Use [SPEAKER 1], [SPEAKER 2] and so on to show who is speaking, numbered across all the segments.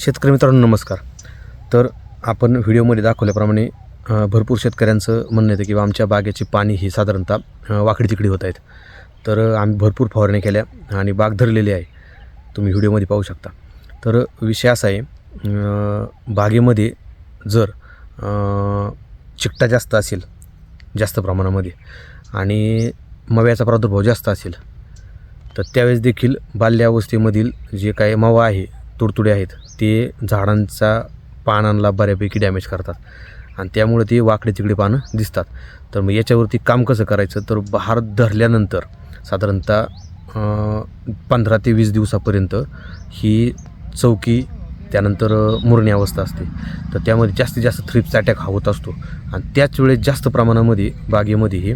[SPEAKER 1] शेतकरी मित्रांनो नमस्कार. तर आपण व्हिडिओमध्ये दाखवल्याप्रमाणे भरपूर शेतकऱ्यांचं म्हणणं येतं की आमच्या बागेची पाणी ही साधारणतः वाकडी तिकडी होत आहेत. तर आम्ही भरपूर फवारणी केल्या आणि बाग धरलेली आहे, तुम्ही व्हिडिओमध्ये पाहू शकता. तर विषय असा आहे, बागेमध्ये जर चिकटा जास्त असेल, जास्त प्रमाणामध्ये आणि मव्याचा प्रादुर्भाव जास्त असेल, तर त्यावेळेस देखील बाल्यावस्थेमधील जे काही मावा आहे, तुडतुडे आहेत, ते झाडांचा पानांना बऱ्यापैकी डॅमेज करतात आणि त्यामुळे ते वाकडे तिकडे पानं दिसतात. तर मग याच्यावरती काम कसं करायचं, तर बहार धरल्यानंतर साधारणतः 15 ते 20 दिवसापर्यंत ही चौकी, त्यानंतर मुरणी अवस्था असते. तर त्यामध्ये जास्तीत जास्त थ्रिप्सचा अटॅक होत असतो आणि त्याच वेळेस जास्त प्रमाणामध्ये बागेमध्ये हे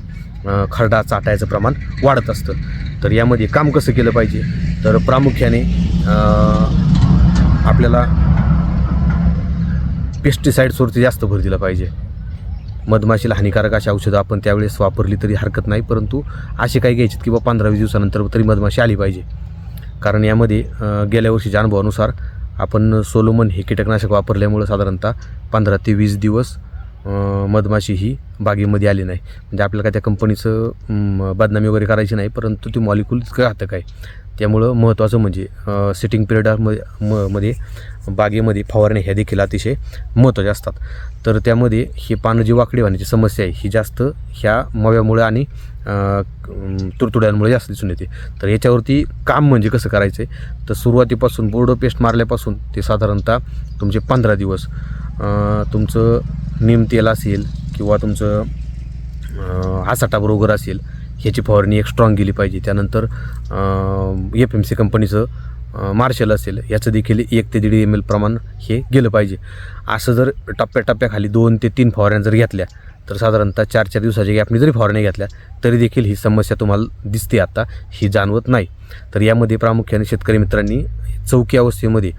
[SPEAKER 1] खरडा चाटायचं प्रमाण वाढत असतं. तर यामध्ये काम कसं केलं पाहिजे, तर प्रामुख्याने आपल्याला पेस्टिसाईड्सवरती जास्त भर दिला पाहिजे. मधमाशीला हानिकारक अशी औषधं आपण त्यावेळेस वापरली तरी हरकत नाही, परंतु असे काही घ्यायचे की 15-20 दिवसानंतर तरी मधमाशी आली पाहिजे. कारण यामध्ये गेल्या वर्षीच्या अनुभवानुसार आपण सोलोमन हे कीटकनाशक वापरल्यामुळं साधारणतः 15 ते 20 दिवस मधमाशी ही बागेमध्ये आली नाही. म्हणजे आपल्याला काय त्या कंपनीचं बदनामी वगैरे करायची नाही, परंतु ती मॉलिक्यूल इतकं घातक आहे. त्यामुळं महत्त्वाचं म्हणजे सिटिंग पिरियडमध्ये बागेमध्ये फवारणी ह्या देखील अतिशय महत्त्वाच्या असतात. तर त्यामध्ये हे पानं जी वाकडी होण्याची समस्या आहे ही जास्त ह्या मव्यामुळे आणि तुडतुड्यांमुळे जास्त दिसून येते. तर याच्यावरती काम म्हणजे कसं करायचं आहे, तर सुरुवातीपासून बोर्डो पेस्ट मारल्यापासून ते साधारणतः तुमचे 15 दिवस तुमचं नीम तेल असेल किंवा तुमचं आसाटा बरोबर असेल, ह्याची फवारणी एक स्ट्रॉंग गेली पाहिजे. त्यानंतर FMC कंपनीचं मार्शल असेल, याचं देखील 1 ते 1.5 ml प्रमाण हे गेलं पाहिजे. असं जर टप्प्याटप्प्याखाली 2 ते 3 फवारण्या जर घेतल्या, तर साधारणतः 4-4 दिवसाच्या गॅपनी जरी फवारण्या घेतल्या तरी देखील ही समस्या तुम्हाला दिसते, आता ही जाणवत नाही. तर यामध्ये प्रामुख्याने शेतकरी मित्रांनी चौकी अवस्थेमध्ये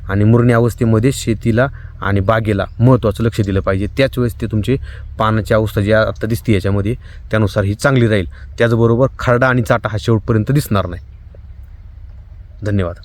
[SPEAKER 1] आणि मुरणी अवस्थेमध्ये शेतीला आणि बागेला महत्त्वाचं लक्ष दिलं पाहिजे. त्याच वेळेस ते तुमची पानाची अवस्था जी आता दिसते याच्यामध्ये, त्यानुसार ही चांगली राहील. त्याचबरोबर खरडा आणि चाटा हा शेवटपर्यंत दिसणार नाही. धन्यवाद.